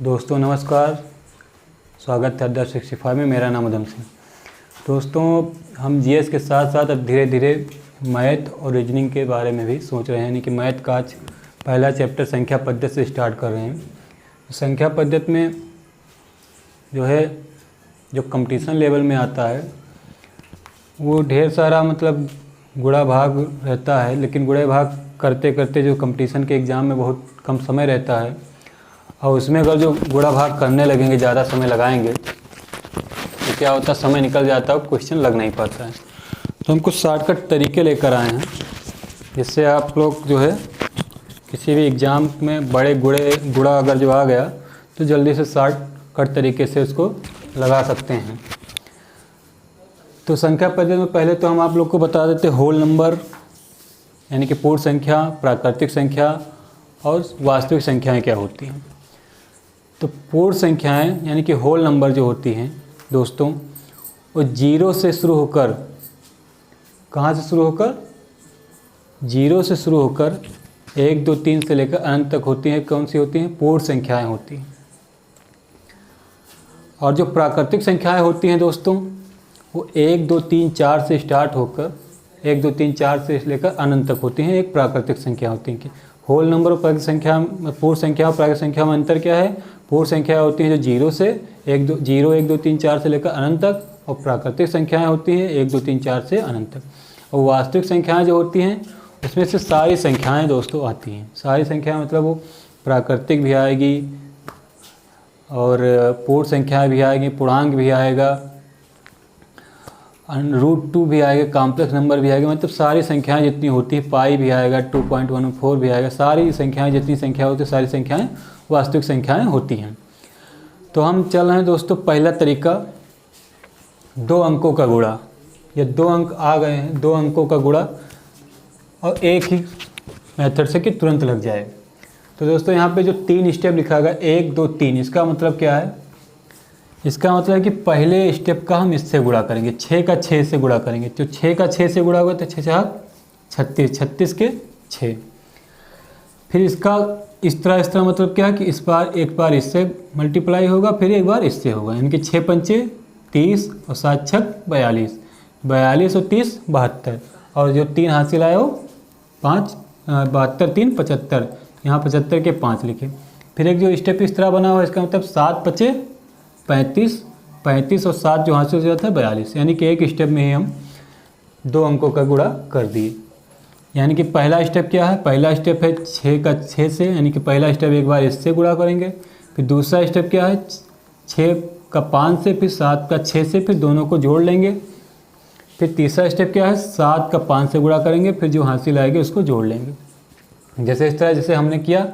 दोस्तों नमस्कार, स्वागत है अड्डा 65 में। मेरा नाम उधम सिंह। दोस्तों हम जीएस के साथ साथ अब धीरे धीरे मैथ और रीजनिंग के बारे में भी सोच रहे हैं, यानी कि मैथ का आज पहला चैप्टर संख्या पद्धति से स्टार्ट कर रहे हैं। संख्या पद्धति में जो कंपटीशन लेवल में आता है वो ढेर सारा गुणा भाग रहता है, लेकिन गुणे भाग करते करते जो कंपटीशन के एग्ज़ाम में बहुत कम समय रहता है और उसमें अगर जो गुणा भाग करने लगेंगे, ज़्यादा समय लगाएंगे तो क्या होता है, समय निकल जाता है और क्वेश्चन लग नहीं पाता है। तो हम कुछ शॉर्टकट तरीके लेकर आए हैं जिससे आप लोग किसी भी एग्ज़ाम में बड़े गुणा अगर जो आ गया तो जल्दी से शॉर्टकट तरीके से उसको लगा सकते हैं। तो संख्या पद्धति में पहले तो हम आप लोग को बता देते होल नंबर, यानी कि पूर्ण संख्या, प्राकृतिक संख्या और वास्तविक संख्याएं क्या होती हैं। तो पूर्ण संख्याएं यानी कि होल नंबर जो होती हैं दोस्तों, वो जीरो से शुरू होकर, कहाँ से शुरू होकर, जीरो से शुरू होकर 1 2 3 से लेकर अनंत तक होती हैं। कौन सी होती हैं? पूर्ण संख्याएं होती हैं। और जो प्राकृतिक संख्याएं होती हैं दोस्तों, वो 1 2 3 4 से स्टार्ट होकर 1 2 3 4 से लेकर अनंत तक होती हैं। एक प्राकृतिक संख्या होती हैं। होल नंबर और प्राकृतिक संख्या, पूर्ण संख्या और प्राकृतिक संख्या में अंतर क्या है? पूर्ण संख्या होती हैं जो 0 से 1 2 3 4 से लेकर अनंत तक, और प्राकृतिक संख्याएं होती हैं 1 2 3 4 से अनंत तक। और वास्तविक संख्याएं जो होती हैं उसमें से सारी संख्याएं दोस्तों आती हैं। सारी संख्याएं वो प्राकृतिक भी आएगी और पूर्ण संख्याएं भी आएगी, पूर्णांक भी आएगा, √2 भी आएगा, कॉम्प्लेक्स नंबर भी आएगा। सारी संख्याएं जितनी होती है, पाई भी आएगा, 2.14 भी आएगा। सारी संख्याएं, जितनी संख्या होती है, सारी संख्याएं वास्तविक संख्याएं होती हैं। तो हम चल रहे हैं दोस्तों, पहला तरीका 2 अंकों का गुणा। ये 2 अंक आ गए हैं, 2 अंकों का गुणा, और एक ही मेथड से कि तुरंत लग जाए। तो दोस्तों यहाँ पे जो 3 स्टेप लिखा गया 1 2 3, इसका मतलब क्या है? इसका मतलब है कि पहले स्टेप का हम इससे गुणा करेंगे, 6 का 6 से गुणा करेंगे। तो 6 का 6 से गुणा होगा तो 6 6 36, 36 के 6। फिर इसका इस तरह मतलब क्या है कि एक बार इससे मल्टीप्लाई होगा, फिर एक बार इससे होगा, यानी कि 6 पंचे 30 और 7 छक 42, 42 और 30 72, और जो 3 हासिल आए वो 5 72 3 75, यहाँ 75 के 5 लिखे। फिर एक जो स्टेप इस तरह बना हुआ है, इसका मतलब 7 पचे 35, 35 और 7 जो हासिल हो जाता है 42, यानी कि एक स्टेप में ही हम 2 अंकों का गुणा कर दिए। यानी कि पहला स्टेप क्या है? पहला स्टेप है 6 का 6 से, यानी कि पहला स्टेप एक बार इससे गुणा करेंगे। फिर दूसरा स्टेप क्या है? 6 का 5 से, फिर 7 का 6 से, फिर दोनों को जोड़ लेंगे। फिर तीसरा स्टेप क्या है? 7 का 5 से गुणा करेंगे, फिर जो हासिल आएगी उसको जोड़ लेंगे। जैसे इस तरह जैसे हमने किया,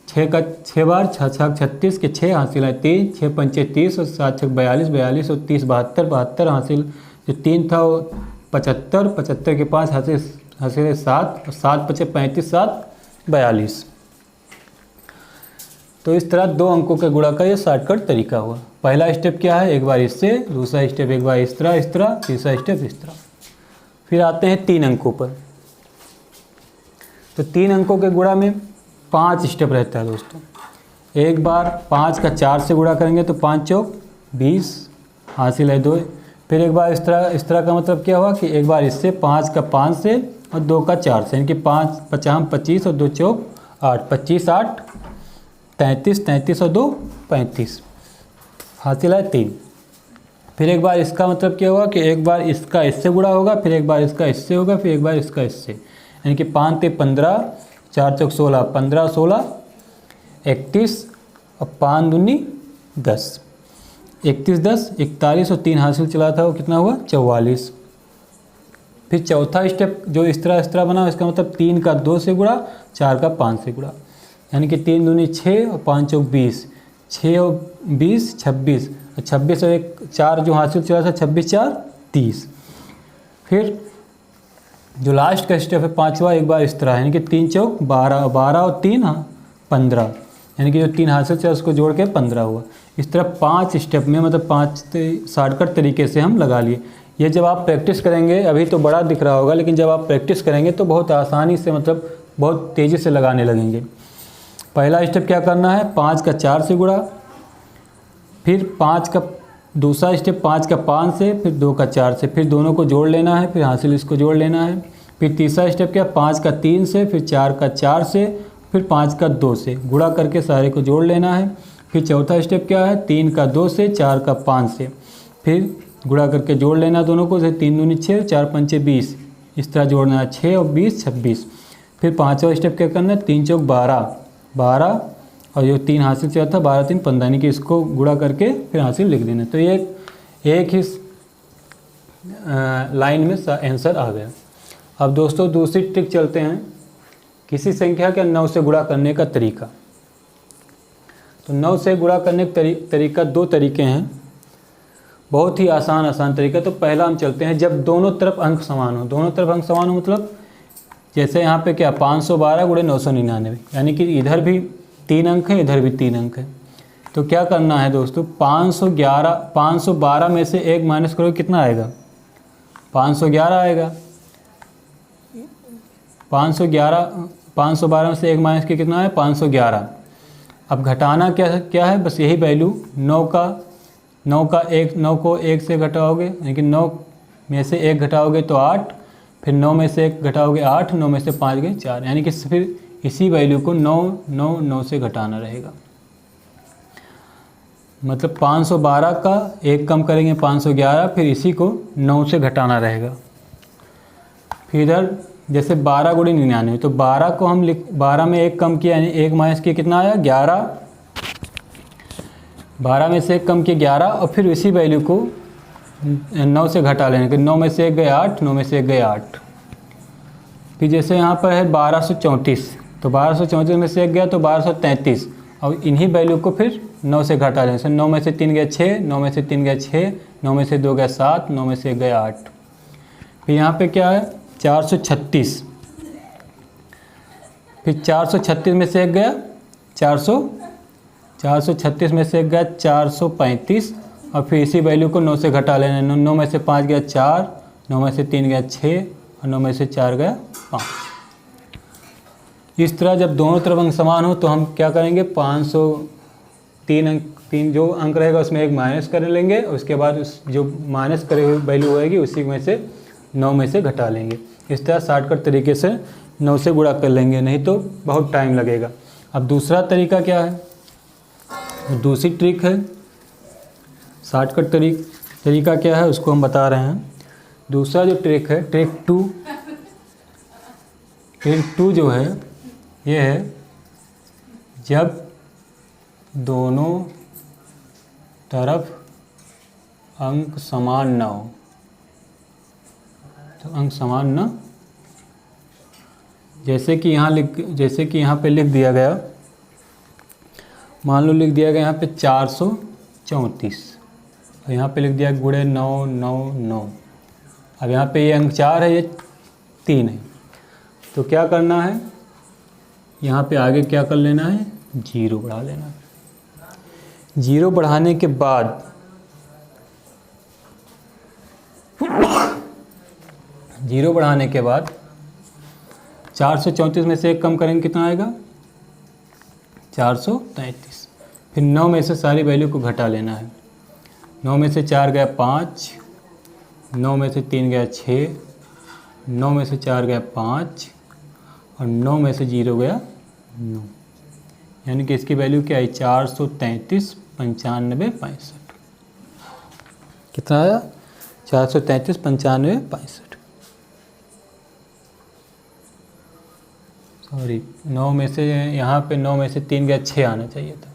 6 का 6 बार 6 6 36 के 6 हासिल आए 3, 6 पंचे 30 और 7 6 42, 42 और 30 72, 72 हासिल जो 3 था वो 75, 75 के 5 हासिल 7 और 7 पचे 35, 7 42। तो इस तरह 2 अंकों के गुणा का ये शॉर्टकट तरीका हुआ। पहला स्टेप क्या है? एक बार इससे, दूसरा स्टेप एक बार इस तरह, तीसरा स्टेप इस तरह। फिर आते हैं 3 अंकों पर। तो 3 अंकों के गुणा में 5 स्टेप रहता है दोस्तों। एक बार 5 का 4 से गुणा करेंगे तो 5 चौक 20 हासिल है 2। फिर एक बार इस तरह का मतलब क्या हुआ कि एक बार इससे 5 का 5 से और 2 का 4 से, यानी कि 5 50 25 और 2 चौक 8, 25 8 33, 33 और 2 35 हासिल है 3। फिर एक बार इसका मतलब क्या हुआ कि एक बार इसका इससे गुणा होगा, फिर एक बार इसका इससे होगा, फिर एक बार इसका इससे, यानी कि 5 ते 15, 4 चौक 16, 15 16 31 और 5 दूनी 10, 31 10 41 और 3 हासिल चला था वो कितना हुआ? 44। फिर चौथा स्टेप जो इस तरह बना, इसका मतलब 3 का 2 से गुणा, 4 का 5 से गुणा, यानी कि 3 दूनी 6 और 5 चौक 20, 6 और 20 26, और 26 और 1 4 जो हासिल चला था 26 4 30। फिर जो लास्ट का स्टेप है 5वां, एक बार इस तरह, यानी कि 3 चौक 12, 12 और 3 15, यानी कि जो 3 हासिल चला उसको जोड़ के 15 हुआ। इस तरह 5 स्टेप में 5 शॉर्टकट तरीके से हम लगा लिए। ये जब आप प्रैक्टिस करेंगे, अभी तो बड़ा दिख रहा होगा, लेकिन जब आप प्रैक्टिस करेंगे तो बहुत आसानी से बहुत तेज़ी से लगाने लगेंगे। पहला स्टेप क्या करना है, 5 का 4 से गुणा, फिर 5 का दूसरा स्टेप 5 का 5 से, फिर 2 का 4 से, फिर दोनों को जोड़ लेना है, फिर हासिल इसको जोड़ लेना है। फिर तीसरा स्टेप क्या, 5 का 3 से, फिर 4 का 4 से, फिर 5 का 2 से, गुणा करके सारे को जोड़ लेना है। फिर चौथा स्टेप क्या है, 3 का 2 से, 4 का 5 से, फिर गुणा करके जोड़ लेना दोनों को, जैसे 3 दूनी 6, 4 पंचे 20, इस तरह जोड़ना है, 6 और 20 26। फिर पाँचवा स्टेप क्या करना है, 3 चौक 12 और जो 3 हासिल से था 12 3 15, यानी कि इसको गुणा करके फिर हासिल लिख देना। तो ये एक ही लाइन में आंसर आ गया। अब दोस्तों दूसरी ट्रिक चलते हैं, किसी संख्या के 9 से गुणा करने का तरीका। तो 9 से गुणा करने का तरीका 2 तरीके हैं, बहुत ही आसान तरीका। तो पहला हम चलते हैं, जब दोनों तरफ अंक समान हो। दोनों तरफ अंक समान हो मतलब जैसे यहाँ पे क्या 512 गुणे 999, यानी कि इधर भी 3 अंक है, इधर भी 3 अंक है। तो क्या करना है दोस्तों, 512 में से 1 माइनस करोगे कितना आएगा, 511 आएगा। 512 में से 1 माइनस के कितना है, 511। अब घटाना क्या है, बस यही वैल्यू 9 को 1 से घटाओगे, यानी कि 9 में से 1 घटाओगे तो 8, फिर 9 में से 1 घटाओगे 8, 9 में से 5 गए 4, यानी कि फिर इसी वैल्यू को 9 से घटाना रहेगा। मतलब 512 का 1 कम करेंगे 511, फिर इसी को 9 से घटाना रहेगा। फिर इधर जैसे 12 गुणे 99, तो 12 को हम 12 में 1 कम किया, यानी 1 माइनस किया कितना आया 11, 12 में से 1 कम किया 11, और फिर इसी वैल्यू को 9 से घटा लेने के, 9 में से 1 गए 8, 9 में से 1 गए 8। फिर जैसे यहाँ पर है 1234, तो 1234 में से 1 गया तो 1233, और इन्हीं वैल्यू को फिर 9 से घटा लेने से 9 में से 3 गया 6, 9 में से 3 गया 6, 9 में से 2 गया 7, 9 में से 1 गया 8। फिर यहाँ पे क्या है 436, फिर 436 में से 1 गया 436 में से 1 गया 435, और फिर इसी वैल्यू को 9 से घटा लेना, 9 में से 5 गया 4, 9 में से 3 गया 6, और 9 में से 4 गया 5। इस तरह जब दोनों तरफ अंक समान हो तो हम क्या करेंगे, 503 जो अंक रहेगा उसमें 1 माइनस कर लेंगे, उसके बाद उस जो माइनस करे हुई वैल्यू होएगी उसी में से 9 में से घटा लेंगे। इस तरह शॉर्टकट तरीके से 9 से गुणा कर लेंगे, नहीं तो बहुत टाइम लगेगा। अब दूसरा तरीका क्या है, दूसरी ट्रिक है, शॉर्टकट तरीका क्या है उसको हम बता रहे हैं। दूसरा जो ट्रिक है, ट्रिक 2 जो है ये है, जब दोनों तरफ अंक समान ना हो, तो अंक समान ना, जैसे कि यहाँ पे लिख दिया गया, मान लो लिख दिया गया यहाँ पे 434, और यहाँ पे लिख दिया गुणे 999। अब यहाँ पे ये अंक 4 है, ये 3 है, तो क्या करना है, यहाँ पे आगे क्या कर लेना है, 0 बढ़ा लेना है। 0 बढ़ाने के बाद 434 में से 1 कम करेंगे कितना आएगा, 433। फिर 9 में से सारी वैल्यू को घटा लेना है, 9 में से 4 गया 5, 9 में से 3 गया 6, 9 में से 4 गया 5, और 9 में से 0 गया 9, यानी कि इसकी वैल्यू क्या है, 433 95 65। कितना आया, 433 95 65। सॉरी, 9 में से यहाँ पे 9 में से 3 गया 6 आना चाहिए था,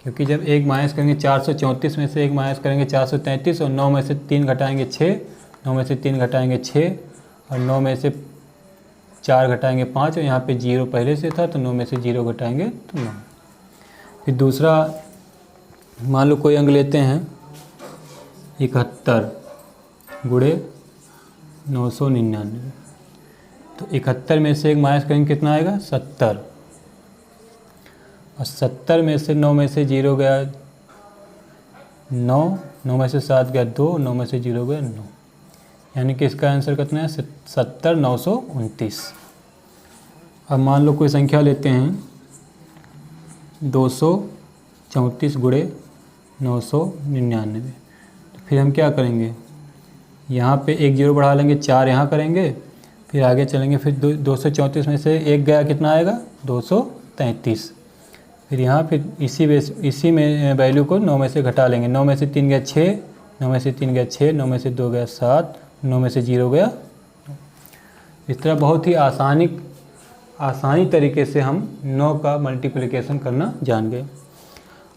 क्योंकि जब 1 माइनस करेंगे 434 में से 1 माइनस करेंगे 433, और 9 में से 3 घटाएंगे 6, 9 में से 3 घटाएंगे 6, और 9 में से 4 घटाएंगे 5, और यहाँ पे 0 पहले से था तो 9 में से 0 घटाएंगे तो 9। फिर दूसरा मान लो कोई अंक लेते हैं 71 गुणे 999, तो 71 में से 1 माइनस करेंगे कितना आएगा, 70, और 70 में से 9 में से 0 गया 9, 9 में से 7 गया 2, 9 में से 0 गया 9, यानी कि इसका आंसर कितना है, 70 929। अब मान लो कोई संख्या लेते हैं 234 गुणे 999। तो फिर हम क्या करेंगे, यहाँ पे एक जीरो बढ़ा लेंगे, 4 यहाँ करेंगे, फिर आगे चलेंगे, फिर 234 में से एक गया, कितना आएगा 233। फिर यहाँ फिर इसी में वैल्यू को 9 में से घटा लेंगे। 9 में से 3 गया 6, 9 में से 3 गया 6, 9 में से 2 गया 7, 9 में से 0 गया। इस तरह बहुत ही आसानी तरीके से हम 9 का मल्टीप्लिकेशन करना जान गए।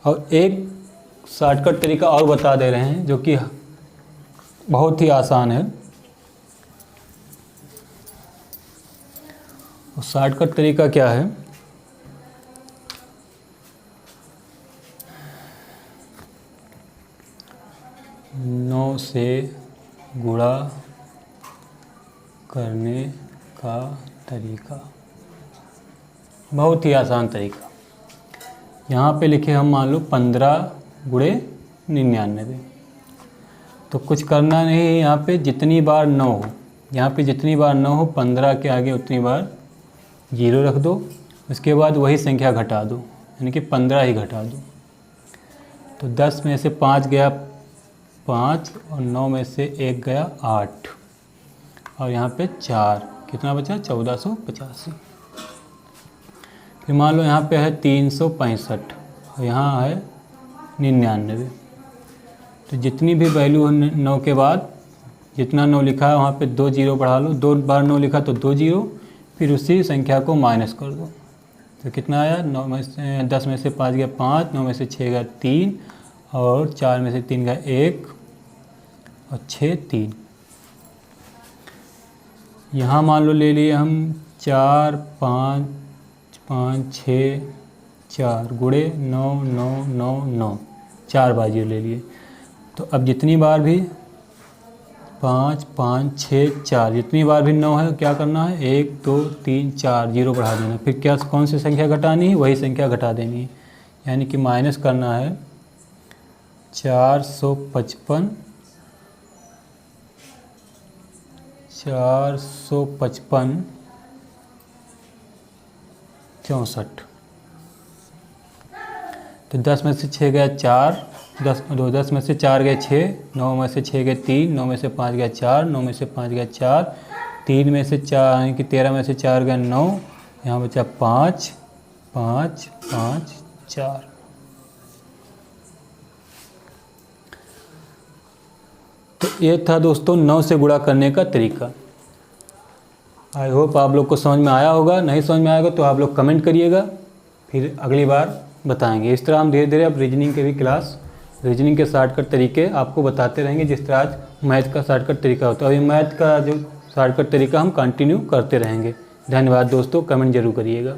और एक शॉर्टकट तरीका और बता दे रहे हैं जो कि बहुत ही आसान है। और शॉर्टकट तरीका क्या है, नौ से गुणा करने का तरीका, बहुत ही आसान तरीका। यहाँ पे लिखे हम मान लो 15 गुणे 99। तो कुछ करना नहीं है, यहाँ पे जितनी बार 9 हो, यहाँ पे जितनी बार 9 हो 15 के आगे उतनी बार 0 रख दो, उसके बाद वही संख्या घटा दो, यानी कि 15 ही घटा दो। तो 10 में से 5 गया 5 और 9 में से 1 गया 8 और यहाँ पे 4, कितना बचा 1485। फिर मान लो यहाँ पे है 365 और यहाँ है 99। तो जितनी भी वैल्यू है 9 के बाद जितना 9 लिखा है वहाँ पे 2 जीरो बढ़ा लो, 2 बार 9 लिखा तो 2 जीरो, फिर उसी संख्या को माइनस कर दो। तो कितना आया, 9 में से 10 में से 5 गया 5, 9 में से 6 गया 3 और 4 में से 3 गया 1 और 6 3। यहाँ मान लो ले लिए हम 4 5 5 6 4 गुणे 9 9 9 9, 4 बार जीरो ले लिए। तो अब जितनी बार भी 5 5 6 4 जितनी बार भी 9 है क्या करना है, 1 2 3 4 जीरो बढ़ा देना। फिर क्या कौन सी संख्या घटानी है, वही संख्या घटा देनी है, यानी कि माइनस करना है 455 64। तो 10 में से 6 गया 4, 10 में से 4 गए 6, 9 में से 6 गए 3, 9 में से 5 गया 4, 9 में से 5 गया 4, 3 में से 4 यानी कि 13 में से 4 गया 9, यहाँ बचा 5 5 5 4। तो ये था दोस्तों 9 से गुणा करने का तरीका। आई होप आप लोग को समझ में आया होगा। नहीं समझ में आएगा तो आप लोग कमेंट करिएगा, फिर अगली बार बताएंगे। इस तरह हम धीरे धीरे अब रीजनिंग के भी क्लास, रीजनिंग के शॉर्टकट तरीके आपको बताते रहेंगे, जिस तरह आज मैथ का शॉर्टकट तरीका होता है। अभी मैथ का जो शॉर्टकट तरीका हम कंटिन्यू करते रहेंगे। धन्यवाद दोस्तों, कमेंट जरूर करिएगा।